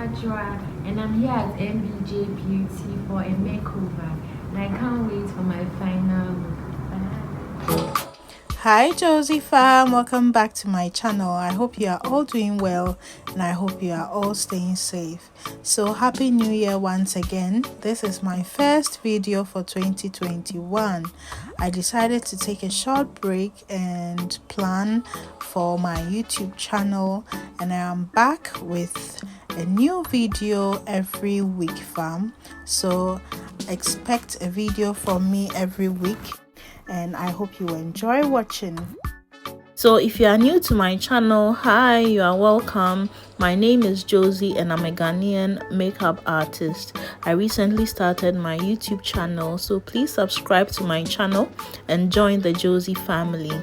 Ajwa, and I'm here at MBJ Beauty for a makeover, and I can't wait for my final look. Bye. Hi Josey fam, welcome back to my channel. I hope you are all doing well and I hope you are all staying safe. So happy new year once again. This is my first video for 2021. I decided to take a short break and plan for my YouTube channel, and I am back with a new video every week fam. So expect a video from me every week, and I hope you enjoy watching. So if you are new to my channel, hi, you are welcome. My name is Josey and I'm a Ghanaian makeup artist. I recently started my YouTube channel, so please subscribe to my channel and join the Josey family.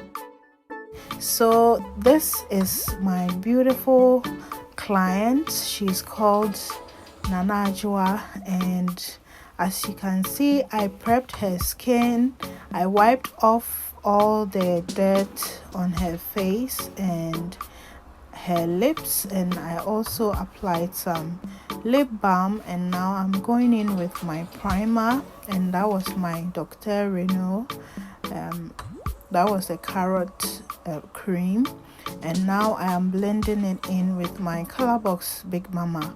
So this is my beautiful client. She's called Nana Kwabena, and as you can see, I prepped her skin. I wiped off all the dirt on her face and her lips, and I also applied some lip balm, and now I'm going in with my primer, and that was my Dr. Renault. That was a carrot cream, and now I am blending it in with my Colorbox Big Mama,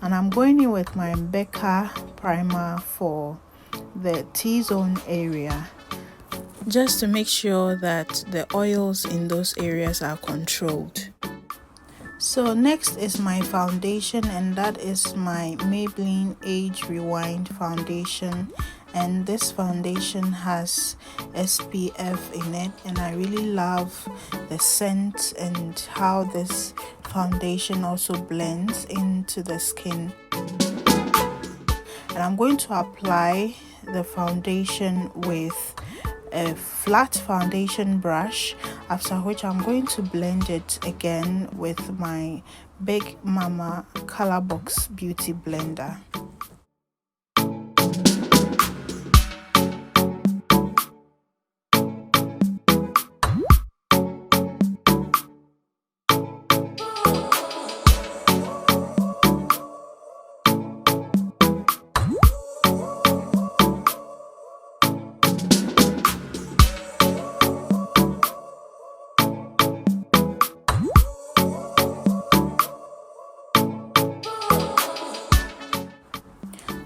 and I'm going in with my Becca primer for the T-zone area, just to make sure that the oils in those areas are controlled. So next is my foundation, and that is my Maybelline Age Rewind foundation, and this foundation has SPF in it, and I really love the scent and how this foundation also blends into the skin. And I'm going to apply the foundation with a flat foundation brush, after which I'm going to blend it again with my Big Mama Colorbox Beauty Blender.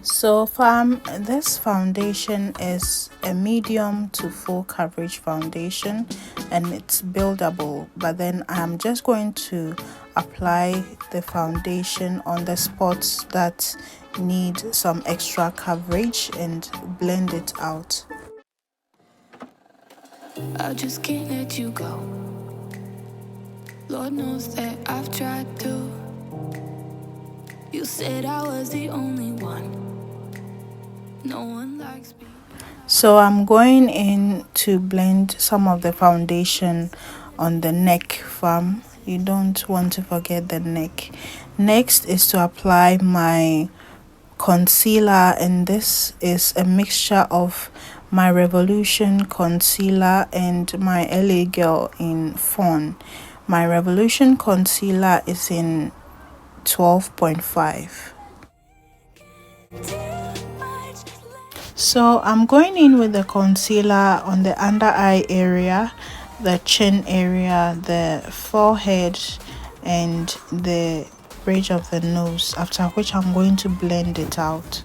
So fam, this foundation is a medium to full coverage foundation, and it's buildable, but then I'm just going to apply the foundation on the spots that need some extra coverage and blend it out. I just can't let you go. Lord knows that I've tried to. You said I was the only one. No one likes me. So I'm going in to blend some of the foundation on the neck fam. You don't want to forget the neck. Next is to apply my concealer, and this is a mixture of my Revolution concealer and my LA Girl in Fawn. My Revolution concealer is in 12.5. So I'm going in with the concealer on the under eye area, the chin area, the forehead, and the bridge of the nose, after which I'm going to blend it out.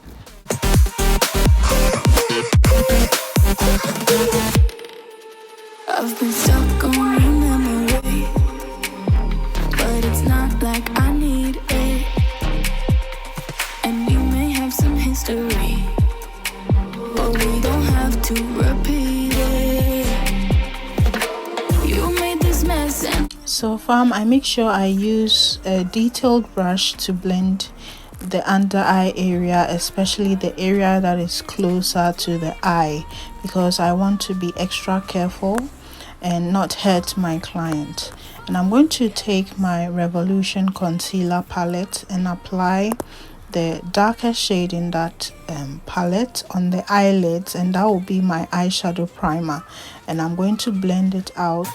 I've been stuck on your memory, but it's not like I need it. And we may have some history, but we don't have to repeat it. You made this mess and so fam, I make sure I use a detailed brush to blend the under eye area, especially the area that is closer to the eye, because I want to be extra careful and not hurt my client. And I'm going to take my Revolution concealer palette and apply the darker shade in that palette on the eyelids, and that will be my eyeshadow primer, and I'm going to blend it out.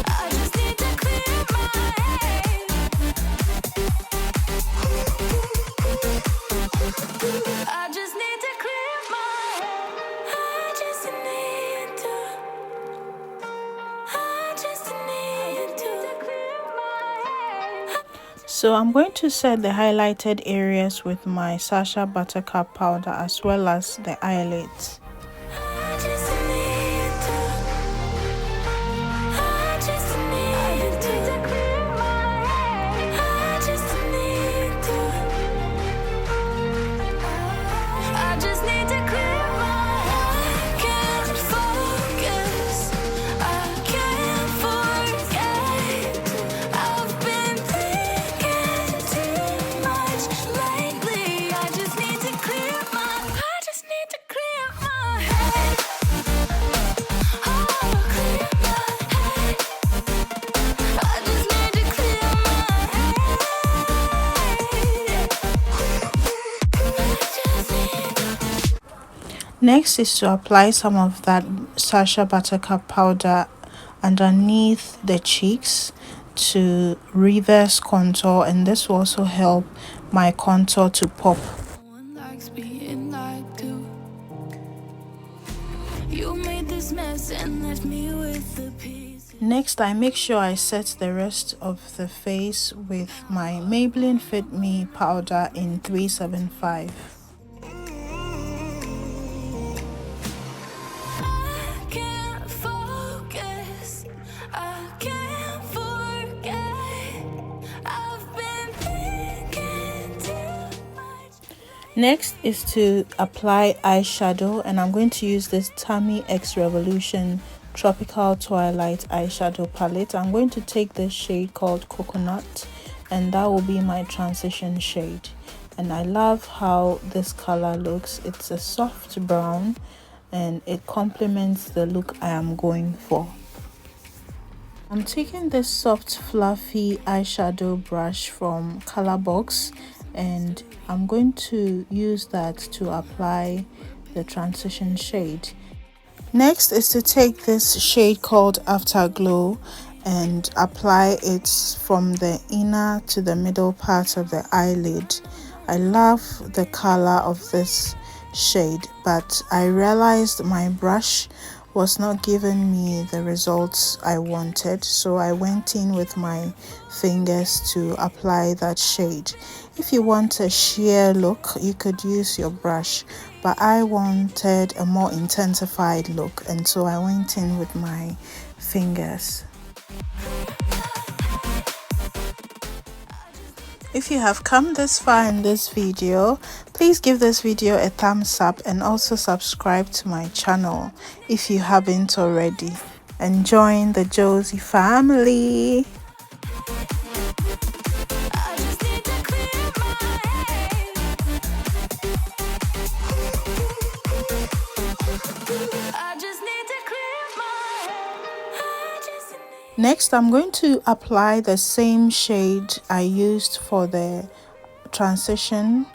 I just need to clear my head. So I'm going to set the highlighted areas with my Sacha Buttercup powder as well as the eyelids. Next is to apply some of that Sacha Buttercup powder underneath the cheeks to reverse contour, and this will also help my contour to pop. Next, I make sure I set the rest of the face with my Maybelline Fit Me powder in 375. Next is to apply eyeshadow, and I'm going to use this Timpani X Revolution Tropical Twilight eyeshadow palette. I'm going to take this shade called Coconut, and that will be my transition shade. And I love how this color looks. It's a soft brown and it complements the look I am going for. I'm taking this soft fluffy eyeshadow brush from Colorbox, and I'm going to use that to apply the transition shade. Next is to take this shade called Afterglow and apply it from the inner to the middle part of the eyelid. I love the color of this shade, but I realized my brush was not giving me the results I wanted, so I went in with my fingers to apply that shade. If you want a sheer look, you could use your brush, but I wanted a more intensified look, and so I went in with my fingers. If you have come this far in this video, please give this video a thumbs up and also subscribe to my channel if you haven't already, and join the Josey family. Next, I'm going to apply the same shade I used for the transition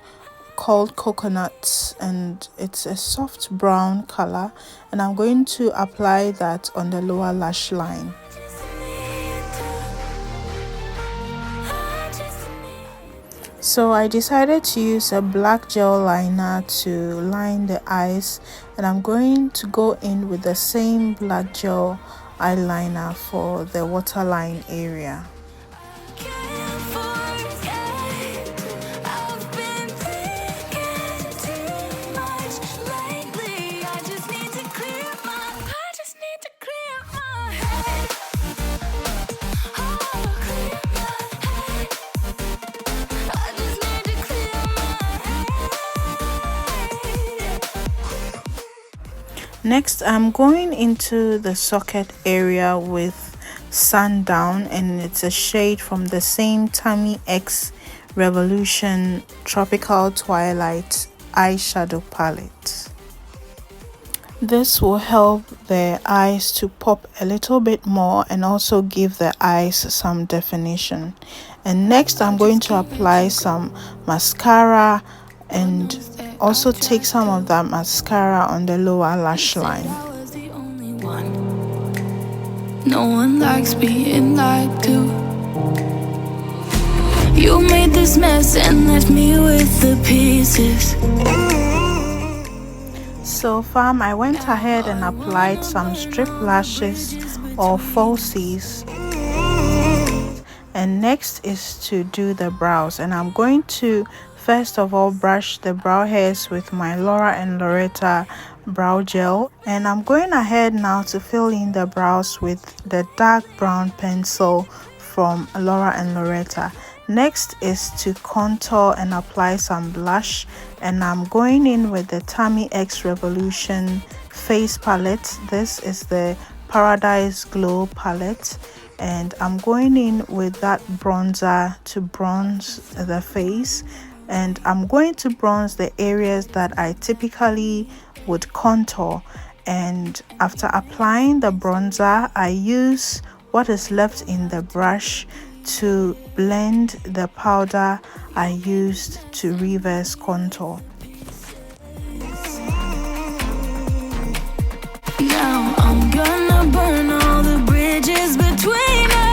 called Coconut, and it's a soft brown color, and I'm going to apply that on the lower lash line. So I decided to use a black gel liner to line the eyes, and I'm going to go in with the same black gel eyeliner for the waterline area. Next, I'm going into the socket area with Sundown, and it's a shade from the same Timpani X Revolution Tropical Twilight eyeshadow palette. This will help the eyes to pop a little bit more and also give the eyes some definition. And next, I'm going to apply some mascara and also take some of that mascara on the lower lash line. No one likes being lied to. You made this mess and left me with the pieces. So fam, I went ahead and applied some strip lashes or falsies, And next is to do the brows, and I'm going to first of all brush the brow hairs with my Laura and Loretta brow gel, and I'm going ahead now to fill in the brows with the dark brown pencil from Laura and Loretta. Next is to contour and apply some blush, and I'm going in with the Tammy X Revolution face palette. This is the Paradise Glow palette, and I'm going in with that bronzer to bronze the face, and I'm going to bronze the areas that I typically would contour. And after applying the bronzer, I use what is left in the brush to blend the powder I used to reverse contour. Now I'm gonna burn all the bridges between us.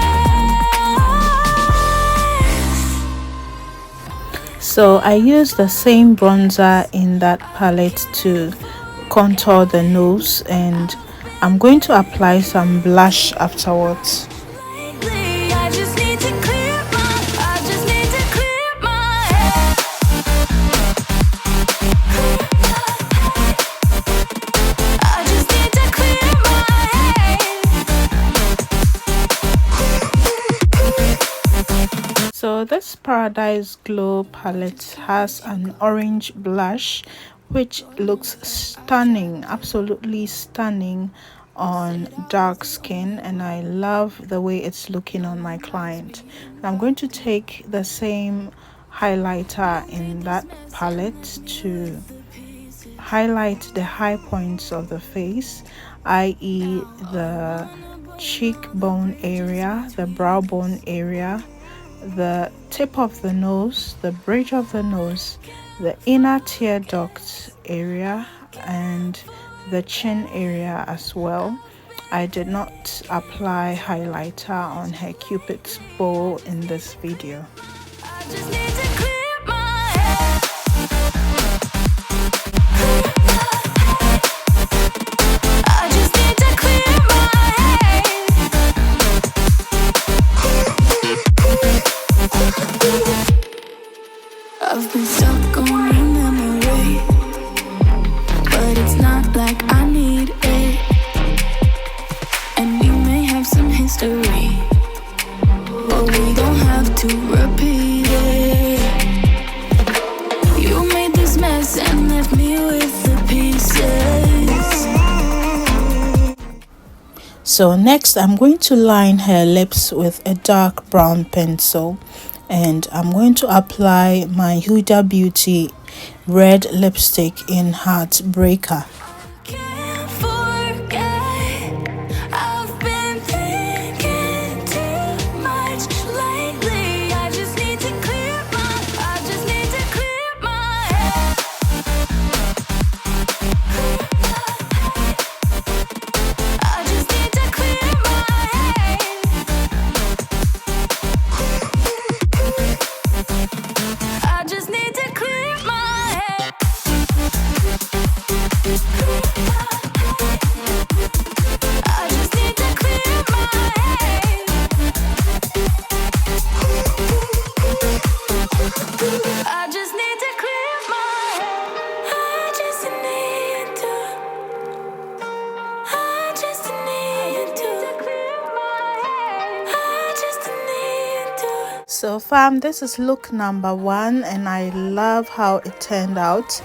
So I use the same bronzer in that palette to contour the nose, and I'm going to apply some blush afterwards. Lately, I just need to clear my head. I just need to clear my head. So this Paradise Glow palette has an orange blush which looks stunning, absolutely stunning on dark skin, and I love the way it's looking on my client. And I'm going to take the same highlighter in that palette to highlight the high points of the face, i.e. the cheekbone area, the brow bone area, the tip of the nose, the bridge of the nose, the inner tear duct area, and the chin area as well. I did not apply highlighter on her cupid's bow in this video. I just need to clear my head. I just need to clear my head. I've been stuck on your memory, but it's not like I need it. And we may have some history, but we don't have to repeat it. You made this mess and left me with the pieces. So next I'm going to line her lips with a dark brown pencil, and I'm going to apply my Huda Beauty red lipstick in Heartbreaker. Can't forget, I've been thinking too much lately. I just need to clear my head. I just need to clear my head. I just need to clear my head. I just need to clear my head. I just need to clear my head. I just need to clear my head. I just need to. So fam, this is look number 1, and I love how it turned out.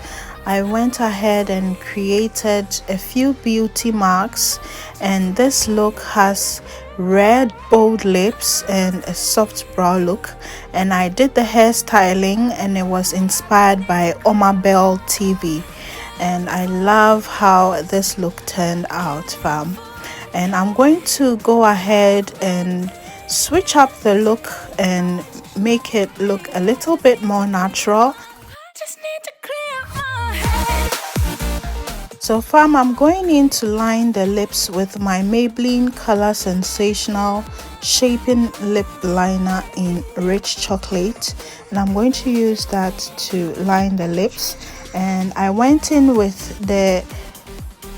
I went ahead and created a few beauty marks, and this look has red bold lips and a soft brow look, and I did the hairstyling and it was inspired by Oma Bell TV, and I love how this look turned out, fam. And I'm going to go ahead and switch up the look and make it look a little bit more natural. I just need to clear my head. So fam, I'm going in to line the lips with my Maybelline Color Sensational Shaping Lip Liner in Rich Chocolate, and I'm going to use that to line the lips. And I went in with the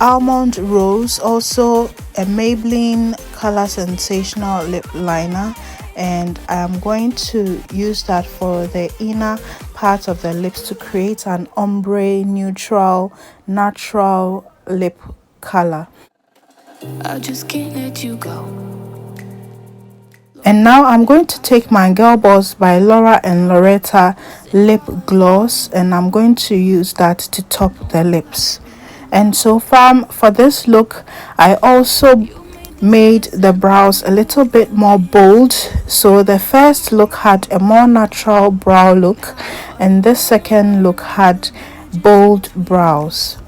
Almond Rose, also a Maybelline Color Sensational Lip Liner, and I'm going to use that for the inner part of the lips to create an ombre neutral natural lip color. I just can't let you go. And now I'm going to take my Girl Boss by Laura and Loretta lip gloss, and I'm going to use that to top the lips. And so far for this look, I also made the brows a little bit more bold. So the first look had a more natural brow look, and this second look had bold brows.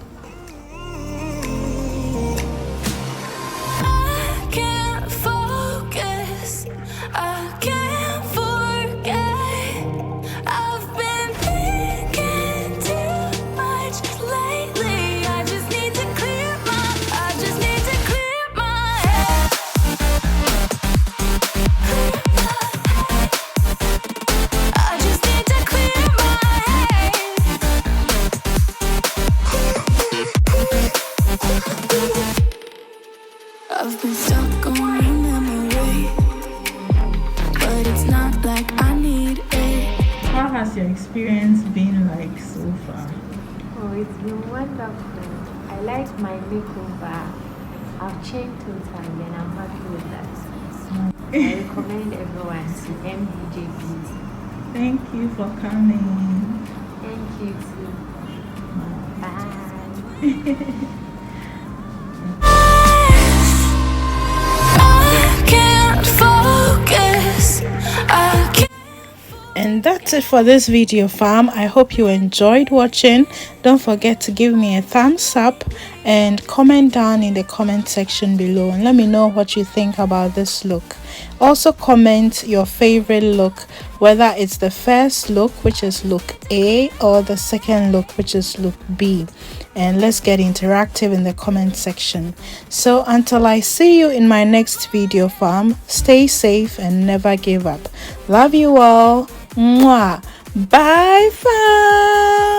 I can't focus. I can't forget. I've been thinking too much lately. I just need to clear my head. I just need to clear my head. I've been stuck on your memory, but it's not like I need it. How has your experience been like so far? Oh, it's been wonderful. I like my makeover. I've changed totally and I'm happy with that. I recommend everyone to MBJ Beauty. Thank you for coming. Thank you too. Bye. I can't focus. I can't. And that's it for this video, fam. I hope you enjoyed watching. Don't forget to give me a thumbs up and comment down in the comment section below and let me know what you think about this look. Also comment your favorite look, whether it's the first look, which is look A, or the second look, which is look B. And let's get interactive in the comment section. So until I see you in my next video, fam, stay safe and never give up. Love you all. Mwah. Bye, fam.